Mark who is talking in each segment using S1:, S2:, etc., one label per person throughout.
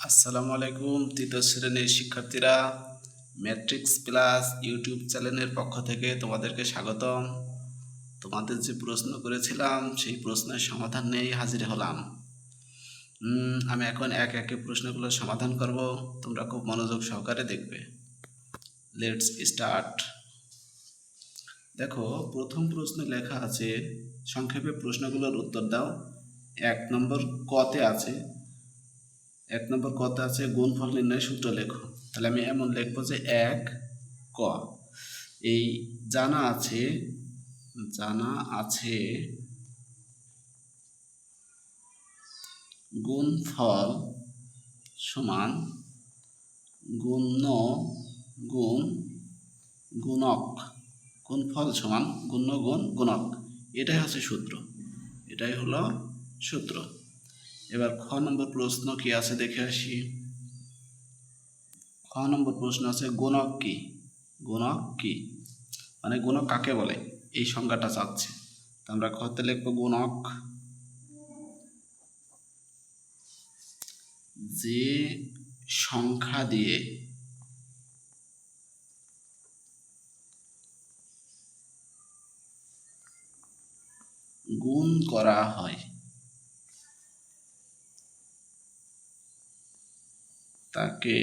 S1: আসসালামু আলাইকুম তৃতীয় শ্রেণীর শিক্ষার্থীরা, ম্যাট্রিক্স প্লাস ইউটিউব চ্যানেলের পক্ষ থেকে তোমাদেরকে স্বাগতম। তোমাদের যে প্রশ্ন করেছিলাম সেই প্রশ্নের সমাধান নিয়েই হাজির হলাম। আমি এখন এক একে প্রশ্নগুলোর সমাধান করব, তোমরা খুব মনোযোগ সহকারে দেখবে। Let's start. দেখো, প্রথম প্রশ্নে লেখা আছে, সংক্ষেপে প্রশ্নগুলোর উত্তর দাও। এক নম্বর কতে আছে গুণফল নির্ণয় সূত্র লেখো। তাহলে আমি এমন লিখবো যে এক ক, এই জানা আছে গুণফল সমান গুণ্য গুণ গুণক। গুণফল সমান গুণ্য গুণ গুণক, এটাই হচ্ছে সূত্র, এটাই হলো সূত্র। এবার খ নম্বর প্রশ্ন কি আছে দেখে আসি। খ নম্বর প্রশ্ন আছে গুণক কি। গুণক কি মানে গুণক কাকে বলে এই সংজ্ঞাটা চাচ্ছে। তো আমরা খতে লিখবো গুণক যে সংখ্যা দিয়ে গুণ করা হয় তাকে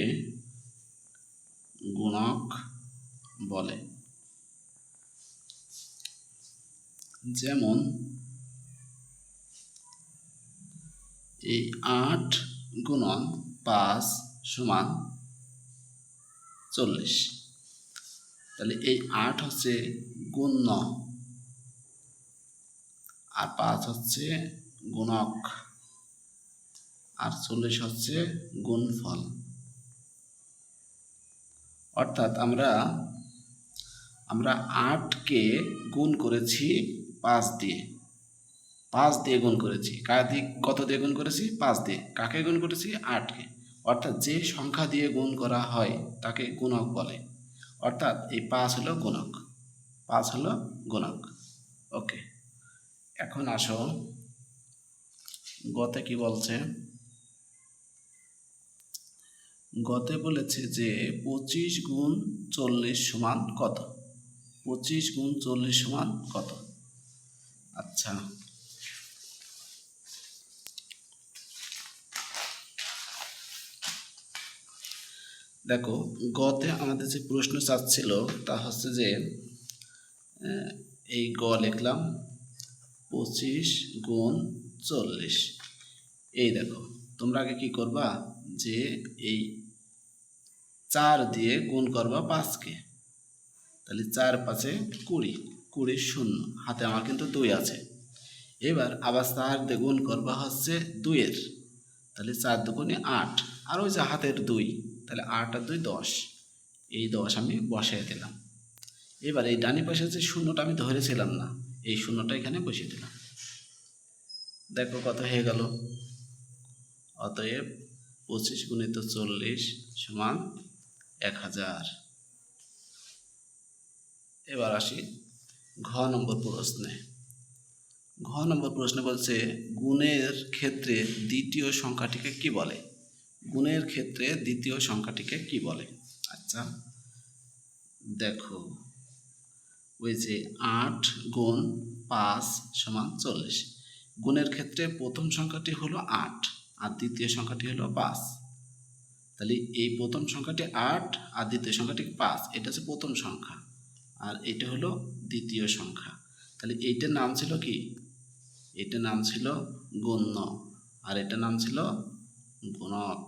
S1: গুণক বলে। যেমন এই 8 গুণন 5 সমান 40। তাহলে এই 8 হচ্ছে গুণ্য আর 5 হচ্ছে গুণক আর 40 হচ্ছে গুণফল। অর্থাৎ আমরা 8কে গুণ করেছি 5 দিয়ে, 5 দিয়ে গুণ করেছি। কত দিয়ে গুণ করেছি? 5 দিয়ে। কাকে গুণ করেছি? 8কে। অর্থাৎ যে সংখ্যা দিয়ে গুণ করা হয় তাকে গুণক বলে। অর্থাৎ এই 5 হলো গুণক, 5 হলো গুণক। ওকে, এখন আসো গতে কি বলছে। গতে বলেছে যে 25 গুণ 40 সমান কত। 25 গুণ 40 সমান কত? আচ্ছা, দেখো, গতে আমাদের যে প্রশ্ন চাচ্ছিল তা হচ্ছে যে এই গ লিখলাম 25 গুণ 40। এই দেখো, তোমরা আগে কি করবা যে এই 4 দিয়ে গুণ করবা 5কে। তাহলে 4 5 20, 20 শূন্য, হাতে আমার কিন্তু 2 আছে। এবার আবার 4 দিয়ে গুণ করবা হচ্ছে 2-এর, তাহলে 4 দুগুণে 8, আর ওই যে হাতের 2, তাহলে 8 আর 2 10। এই 10 আমি বসিয়ে দিলাম। এবার এই ডানি পাশে যে শূন্যটা আমি ধরেছিলাম না, এই শূন্যটা এখানে বসিয়ে দিলাম। দেখো কত হয়ে গেল। অতএব 25 গুণিত 40 সমান 1000। এবার আসি ঘ নম্বর প্রশ্নে। ঘ নম্বর প্রশ্নে বলছে গুণের ক্ষেত্রে দ্বিতীয় সংখ্যাটিকে কি বলে। গুণের ক্ষেত্রে দ্বিতীয় সংখ্যাটিকে কি বলে? আচ্ছা, দেখো, ওই যে 8 গুণ 5 সমান 40। গুণের ক্ষেত্রে প্রথম সংখ্যাটি হলো 8 আর দ্বিতীয় সংখ্যাটি হলো 5। তাহলে এই প্রথম সংখ্যাটি 8 আর দ্বিতীয় সংখ্যাটি 5, এটা হচ্ছে প্রথম সংখ্যা আর এটা হলো দ্বিতীয় সংখ্যা। তাহলে এইটার নাম ছিল কি? এটার নাম ছিল গুণ্য আর এটার নাম ছিল গুণক।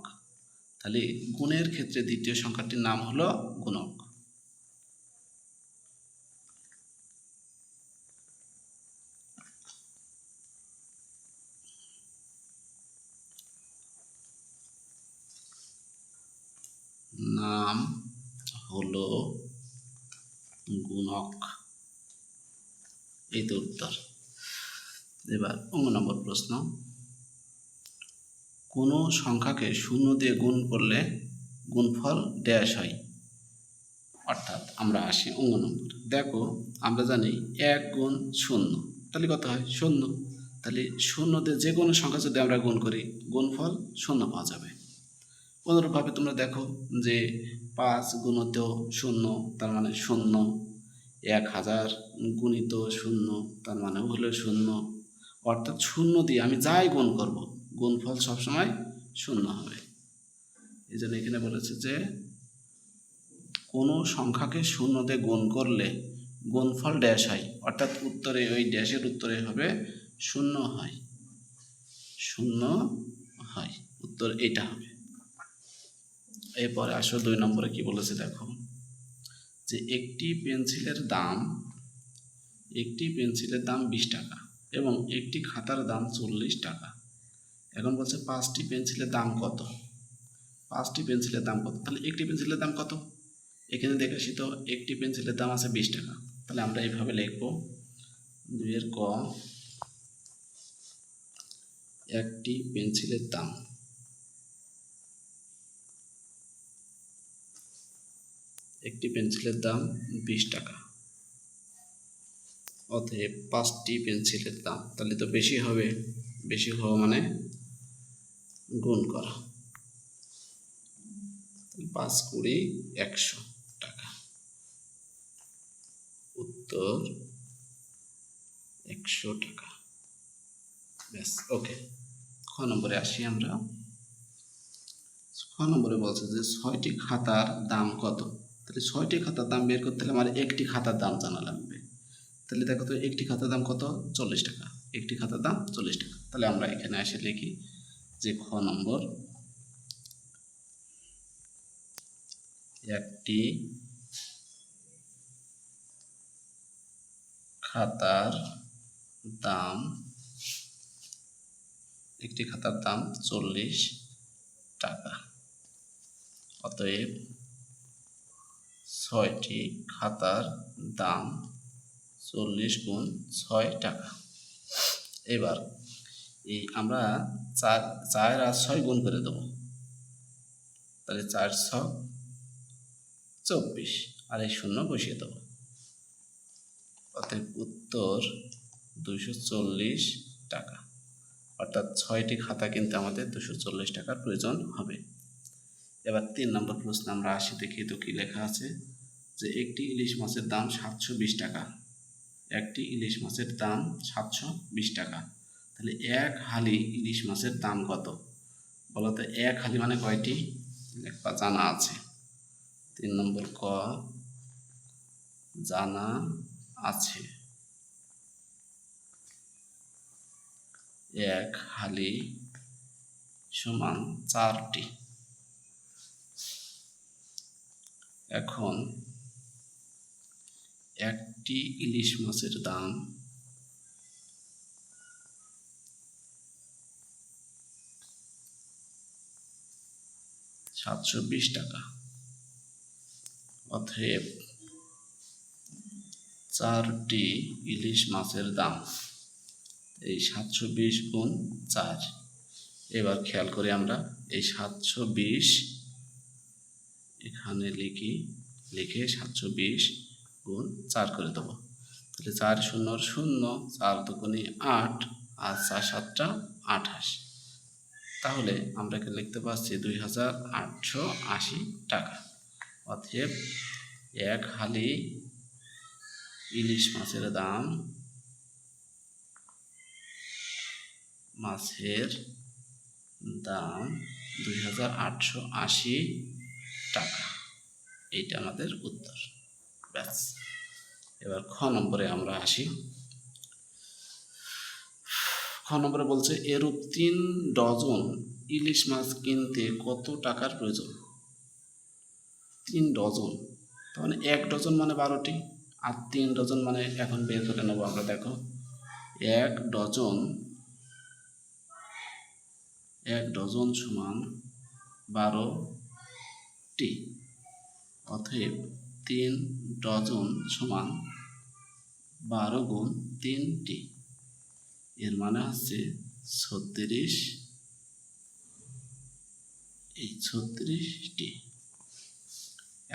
S1: তাহলে গুণের ক্ষেত্রে দ্বিতীয় সংখ্যাটির নাম হলো গুণক। নাম হলো গুণক, এই তো উত্তর। এবার 15 নম্বর প্রশ্ন, কোনো সংখ্যাকে 0 দিয়ে গুণ করলে গুণফল ড্যাশ হয়। অর্থাৎ আমরা আসি 15 নম্বর। দেখো, আমরা জানি 1 গুণ 0, তাহলে কত হয়? 0। তাহলে 0 দিয়ে যে কোনো সংখ্যা যদি আমরা গুণ করি গুণফল 0 পাওয়া যাবে। অনুরূপভাবে তোমরা দেখো যে 5 গুণিত 0 তার মানে 0, 1000 গুণিত 0 তার মানে হলো 0, অর্থাৎ 0 দিয়ে আমি যাই গুণ করব গুণফল সবসময় 0 হবে। এই জন্য এখানে বলেছে যে কোনো সংখ্যাকে 0 দিয়ে গুণ করলে গুণফল ড্যাশ হয়, অর্থাৎ উত্তরে ওই ড্যাশের উত্তরে হবে 0 হয়, 0 হয়, উত্তর এইটা হবে। এরপরে আসো 2 নম্বরে কি বলেছে দেখো, যে একটি পেন্সিলের দাম 20 টাকা এবং একটি খাতার দাম 40 টাকা। এখন বলছে 5টি পেন্সিলের দাম কত? 5টি পেন্সিলের দাম কত? তাহলে একটি পেন্সিলের দাম কত? এখানে দেখেছি তো একটি পেন্সিলের দাম আছে 20 টাকা। তাহলে আমরা এইভাবে লিখব, 2 ক একটি পেন্সিলের দাম, একটি পেন্সিলের দাম 20 টাকা, অতএব 5টি পেন্সিলের দাম, তাহলে তো বেশি হবে, বেশি হওয়া মানে গুণ করা, 5 কুড়ি 100 টাকা, উত্তর 100 টাকা। ব্যাস, ওকে। খ নম্বরে আসি আমরা। খ নম্বরে বলছে যে 6টি খাতার দাম কত? তাহলে 6টি খাতার দাম বের করতে হলে আমার একটি খাতার দাম জানা লাগবে। তাহলে দেখো তো একটি খাতার দাম কত? 40 টাকা, একটি খাতার দাম 40 টাকা। তাহলে আমরা এখানে এসে লিখি যে খ নম্বর, একটি খাতার দাম 40 টাকা, অতএব 6টি খাতার দাম 40 গুণ 6 টাকা। এবার এই আমরা 4 আর 6 গুণ করে দেবো, তাহলে 4 6 24 আর এই 0 বসিয়ে দেবো, অতএব উত্তর 240 টাকা। অর্থাৎ 6টি খাতা কিনতে আমাদের 240 টাকার প্রয়োজন হবে। এবার 3 নম্বর প্রশ্ন আমরা আসি, দেখি তো কি লেখা আছে, যে একটি ইলিশ মাছের দাম 720 টাকা, একটি ইলিশ মাছের দাম 720 টাকা। তাহলে এক হালি ইলিশ মাছের দাম কত? বলো তো, এক হালি মানে কয়টি? লেখা জানা আছে। 3 নম্বর ক, জানা আছে। এক হালি সমান 4টি। এখন একটি ইলিশ মাছের দাম 720 টাকা, অতএব 4টি ইলিশ মাছের দাম, এই 720 গুণ 4। এবার খেয়াল করি আমরা এই 720 এখানে লিখে 720 গুণ 4 করে দেবো। তাহলে 4 0 0, 4 দুগুণে 8 আর 4 7 28। তাহলে আমরা এখানে লিখতে পারছি 2880 টাকা। অতএব এক হালি ইলিশ মাছের দাম মাছের দাম 2880 টাকা, এইটা আমাদের উত্তর। ব্যাস, এবার খ নম্বরে আমরা আসি। খ নম্বরে বলছে এরূপ 3 ডজন ইলিশ মাছ কিনতে কত টাকার প্রয়োজন? 3 ডজন, তার মানে 1 ডজন মানে 12টি, আর 3 ডজন মানে এখন বের করে নেবো আমরা। দেখো 1 ডজন সমান 12টি, অতএব 3 ডজন সমান 12 গুণ 3টি, এর মানে হচ্ছে 36, এই 36টি।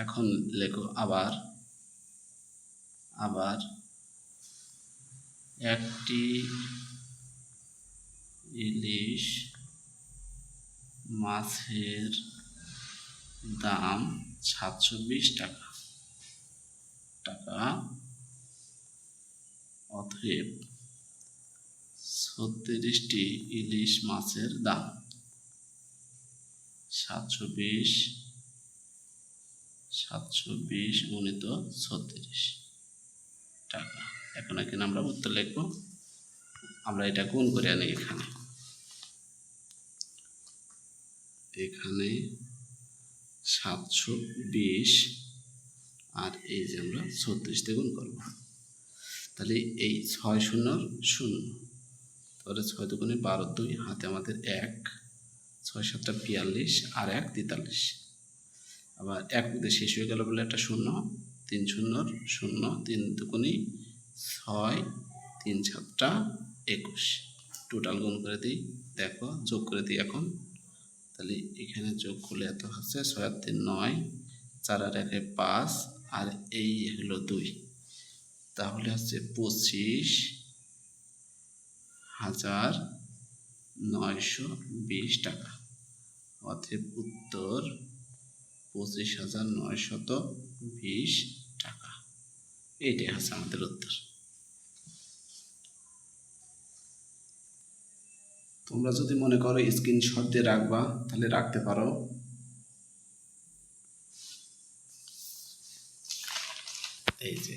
S1: এখন লেখো আবার একটি ইলিশ মাছের দাম 720 টাকা। অতএব 36টি ইলিশ মাছের দাম 720 গুণিত 36 টাকা। এখন এখানে আমরা উত্তর লিখব। আমরা এটা গুণ করে আনি এখানে 720 আর এই যে আমরা 36 দিয়ে গুণ করব। তাহলে এই 6 শূন্যর 0, তাহলে 6 দুগুণে 12, 2 হাতে আমাদের 1, 6 7 42 আর 1 43। আবার 1 মধ্যে শেষ হয়ে গেল বলে একটা 0, 3 শূন্যর 0, 3 দুগুণে 6, 3 7 21। টোটাল গুণ করে দিই, দেখো যোগ করে দিই এখন। তাহলে এখানে যোগ করলে এত হচ্ছে 6 আর 3 9, 4 আর 1 5 আর এই হলো 2, তাহলে হচ্ছে 25,920 টাকা। অতএব উত্তর 25,920 টাকা। এইটাই হচ্ছে আমাদের উত্তর। তোমরা যদি মনে করো স্ক্রিনশট দিয়ে রাখবা তাহলে রাখতে পারো। এই যে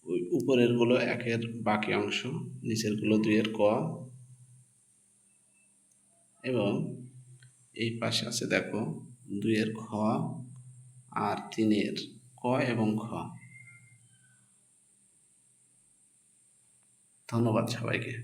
S1: ওই উপরের গুলো 1-এর বাকি অংশ, নিচের গুলো 2-এর ক, এবং এই পাশে আছে দেখো 2-এর খ আর 3-এর ক এবং খ। ধন্যবাদ সবাইকে।